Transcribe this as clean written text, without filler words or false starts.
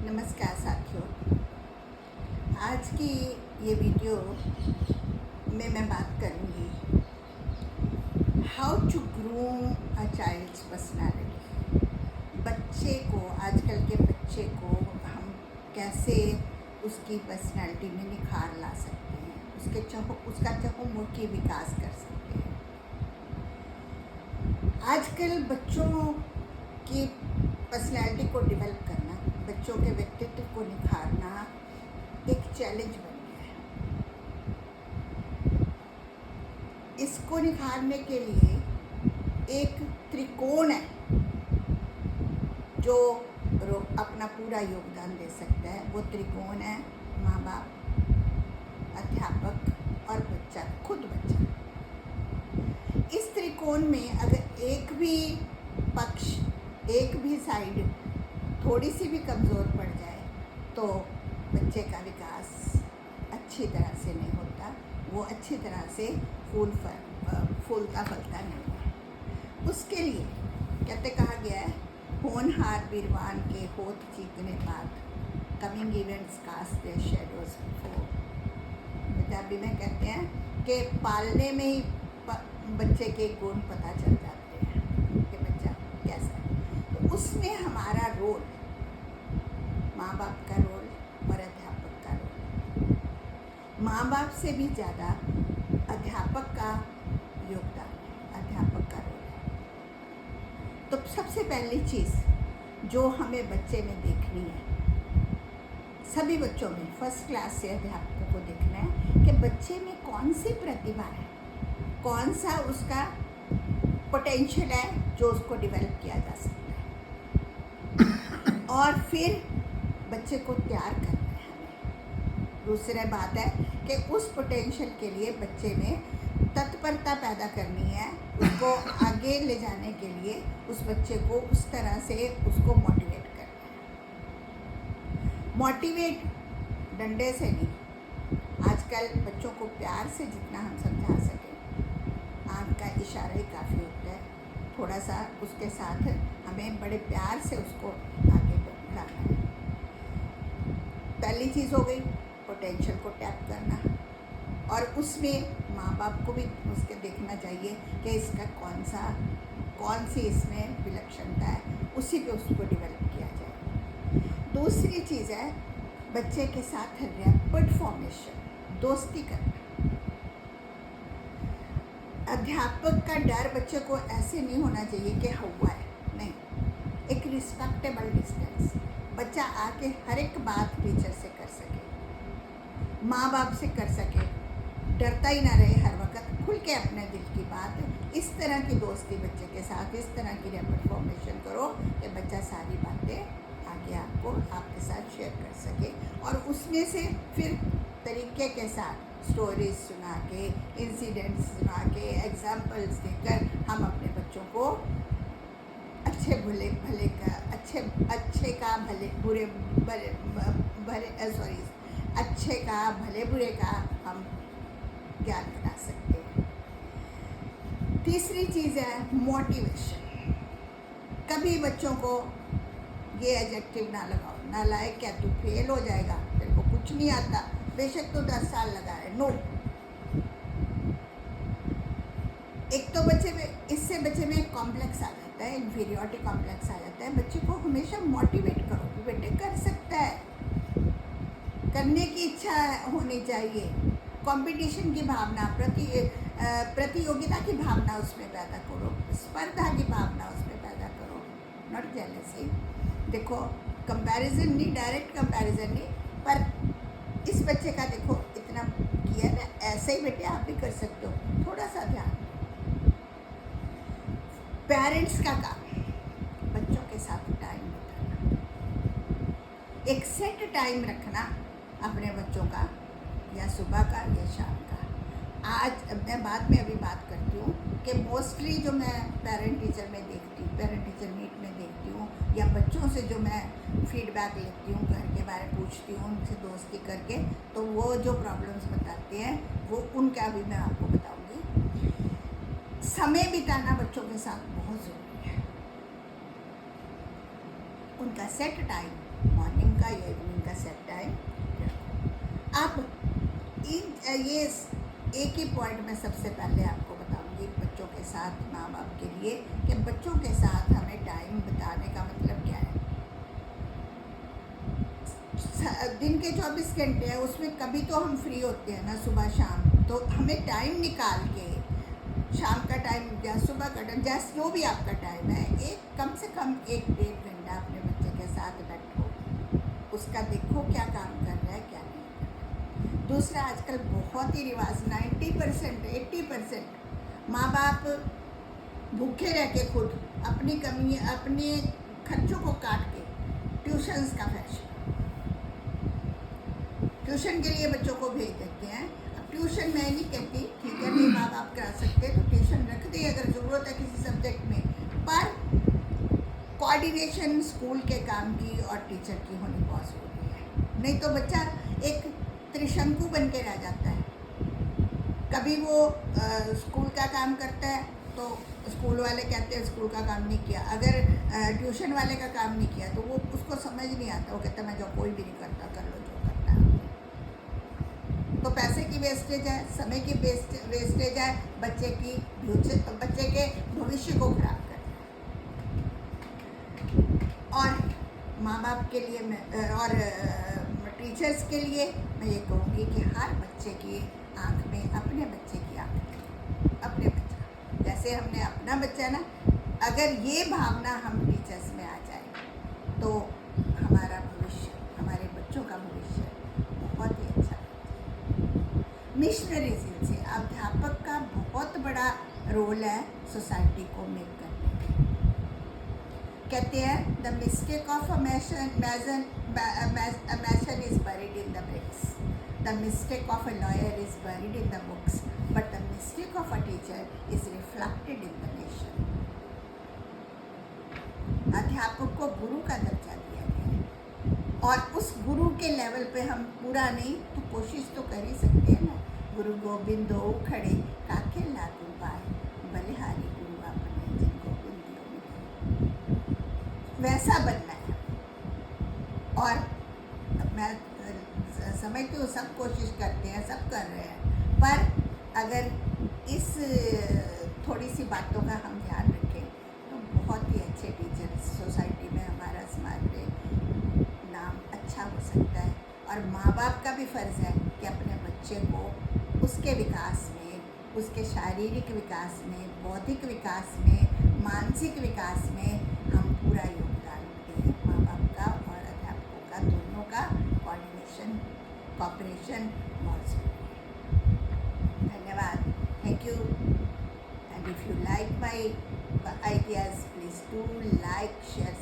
नमस्कार साथियों। आज की ये वीडियो में मैं बात करूँगी how to groom a child's personality. बच्चे को, आजकल के बच्चे को हम कैसे उसकी पर्सनैलिटी में निखार ला सकते हैं, उसका चहुमुखी विकास कर सकते हैं। आजकल बच्चों की पर्सनैलिटी को डेवलप करना, बच्चों के व्यक्तित्व को निखारना एक चैलेंज बन गया है। इसको निखारने के लिए एक त्रिकोण है जो अपना पूरा योगदान दे सकता है। वो त्रिकोण है माँ बाप, अध्यापक और बच्चा, खुद बच्चा। इस त्रिकोण में अगर एक भी पक्ष, एक भी साइड थोड़ी सी भी कमज़ोर पड़ जाए तो बच्चे का विकास अच्छी तरह से नहीं होता, वो अच्छी तरह से फूलता फलता नहीं है। उसके लिए कहा गया है, होनहार बीरवान के होठ चीकने बाद, coming events cast their shadows before. Punjabi में कहते हैं कि पालने में ही बच्चे के गुण पता चल जाते हैं कि बच्चा कैसा है। तो उसमें हमारा रोल, माँ बाप का रोल और अध्यापक का रोल, माँ बाप से भी ज़्यादा अध्यापक का योगदान है, अध्यापक का रोल है। तो सबसे पहली चीज़ जो हमें बच्चे में देखनी है, सभी बच्चों में, फर्स्ट क्लास से अध्यापकों को देखना है कि बच्चे में कौन सी प्रतिभा है, कौन सा उसका पोटेंशियल है जो उसको डेवलप किया जा सकता है, और फिर बच्चे को तैयार करना है हमें। दूसरी बात है कि उस पोटेंशियल के लिए बच्चे में तत्परता पैदा करनी है, उसको आगे ले जाने के लिए उस बच्चे को उस तरह से उसको मोटिवेट करना है। मोटिवेट डंडे से नहीं, आजकल बच्चों को प्यार से जितना हम समझा सकें, आँख का इशारा ही काफ़ी होता है। थोड़ा सा उसके साथ हमें बड़े प्यार से उसको आगे बढ़ाना है। पहली चीज़ हो गई पोटेंशियल को टैप करना, और उसमें माँ बाप को भी उसके देखना चाहिए कि इसका कौन सी इसमें विलक्षणता है, उसी पे उसको डेवलप किया जाए। दूसरी चीज़ है बच्चे के साथ रैपिड फॉर्मेशन, दोस्ती करना। अध्यापक का डर बच्चे को ऐसे नहीं होना चाहिए कि हुआ है, नहीं, एक रिस्पेक्टेबल डिस्टेंस, बच्चा आके हर एक बात टीचर से कर सके, माँ बाप से कर सके, डरता ही ना रहे, हर वक्त खुल के अपने दिल की बात। इस तरह की दोस्ती बच्चे के साथ, इस तरह की रैपिड फॉर्मेशन करो कि बच्चा सारी बातें आगे आपके साथ शेयर कर सके, और उसमें से फिर तरीके के साथ स्टोरीज सुना के, इंसिडेंट्स सुना के, एग्जाम्पल्स देकर हम अपने बच्चों को अच्छे बुरे का हम ज्ञान करा सकते हैं। तीसरी चीज़ है मोटिवेशन। कभी बच्चों को ये एडजेक्टिव ना लगाओ, ना लाए क्या तू फेल हो जाएगा, तेरे को कुछ नहीं आता, बेशक तो 10 साल लगा है, नो। एक तो इससे बच्चे में कॉम्प्लेक्स आ जाता है, इन्फीरियरिटी कॉम्प्लेक्स आ जाता है। बच्चे को हमेशा मोटिवेट करो कि बेटे कर सकता है, करने की इच्छा होनी चाहिए, कंपटीशन की भावना, प्रतियोगिता की भावना उसमें पैदा करो, स्पर्धा की भावना उसमें पैदा करो, नॉट जेलसी। देखो, कंपैरिजन नहीं, डायरेक्ट कंपैरिजन नहीं, पर इस बच्चे का देखो इतना किया ना, ऐसे ही बेटे आप भी कर सकते हो, थोड़ा सा ध्यान। पेरेंट्स का काम, बच्चों के साथ टाइम बिताना, एक सेट टाइम रखना अपने बच्चों का, या सुबह का या शाम का। आज मैं बाद में अभी बात करती हूँ कि मोस्टली जो मैं पेरेंट टीचर में देखती हूँ, पेरेंट टीचर मीट में देखती हूँ, या बच्चों से जो मैं फीडबैक लेती हूँ, घर के बारे में पूछती हूँ, उनसे दोस्ती करके, तो वो जो प्रॉब्लम्स बताते हैं वो उनका भी मैं आपको बताऊँगी। समय बिताना बच्चों के साथ बहुत ज़रूरी है। उनका सेट टाइम, मॉर्निंग का या ये एक ही पॉइंट मैं सबसे पहले आपको बताऊंगी बच्चों के साथ, माँ बाप के लिए, कि बच्चों के साथ हमें टाइम बिताने का मतलब क्या है। दिन के 24 घंटे हैं, उसमें कभी तो हम फ्री होते हैं ना, सुबह शाम, तो हमें टाइम निकाल के शाम का टाइम या सुबह का टाइम, जैसे जो भी आपका टाइम है, एक कम से कम 1-1.5 घंटा अपने बच्चे के साथ बैठो, उसका देखो क्या काम कर रहा है क्या नहीं। दूसरा, आजकल बहुत ही रिवाज 90% 80% माँ बाप भूखे रह के खुद अपनी कमी, अपने खर्चों को काट के ट्यूशन्स का फैशन, ट्यूशन के लिए बच्चों को भेज देते हैं। अब ट्यूशन मैं नहीं कहती, ठीक है, नहीं माँ बाप करा सकते तो ट्यूशन रख दे अगर ज़रूरत है किसी सब्जेक्ट में, पर कोऑर्डिनेशन स्कूल के काम की और टीचर की होनी बहुत ज़रूरी है। नहीं तो बच्चा एक त्रिशंकु बन के रह जाता है। कभी वो स्कूल का काम करता है तो स्कूल वाले कहते हैं स्कूल का काम नहीं किया, अगर ट्यूशन वाले का काम नहीं किया तो वो उसको समझ नहीं आता, वो कहता मैं जो कोई भी नहीं करता, कर लो जो करना है। तो पैसे की वेस्टेज है, समय की वेस्टेज है, बच्चे के भविष्य को खराब करना है। और माँ बाप के लिए मैं और टीचर्स के लिए मैं ये कहूँगी कि हर बच्चे की आँख में अपने बच्चे की आँख में अपने बच्चा, जैसे हमने अपना बच्चा ना, अगर ये भावना हम टीचर्स में आ जाए तो हमारा भविष्य, हमारे बच्चों का भविष्य बहुत ही अच्छा है। मिशनरीज से अध्यापक का बहुत बड़ा रोल है सोसाइटी को मेक करने में। कहते हैं the mistake of a mason is buried in the bricks, the mistake of a lawyer is buried in the books, but the mistake of a teacher is reflected in the nation. अध्यापक को गुरु का दर्जा दिया गया है, और उस गुरु के लेवल पे हम पूरा नहीं तो कोशिश तो कर ही सकते हैं ना। गुरु गोबिंद दो खड़े काके लागू पाए, बलिहारी गुरु अपने जिनको बिंदियों में, वैसा बनना है। और मैं समझती हूँ सब कोशिश करते हैं, सब कर रहे हैं, पर अगर इस थोड़ी सी बातों का हम ध्यान रखें तो बहुत ही अच्छे टीचर सोसाइटी में, हमारा समाज में नाम अच्छा हो सकता है। और माँ बाप का भी फ़र्ज़ है कि अपने बच्चे को उसके विकास में, उसके शारीरिक विकास में, बौद्धिक विकास में, मानसिक विकास में हम पूरा योगदान दें। माँ बाप का और अध्यापकों का, दोनों का कोऑर्डिनेशन, कॉपरेशन बहुत ज़रूरी है। धन्यवाद, thank you. And if you like my ideas, please do like, share,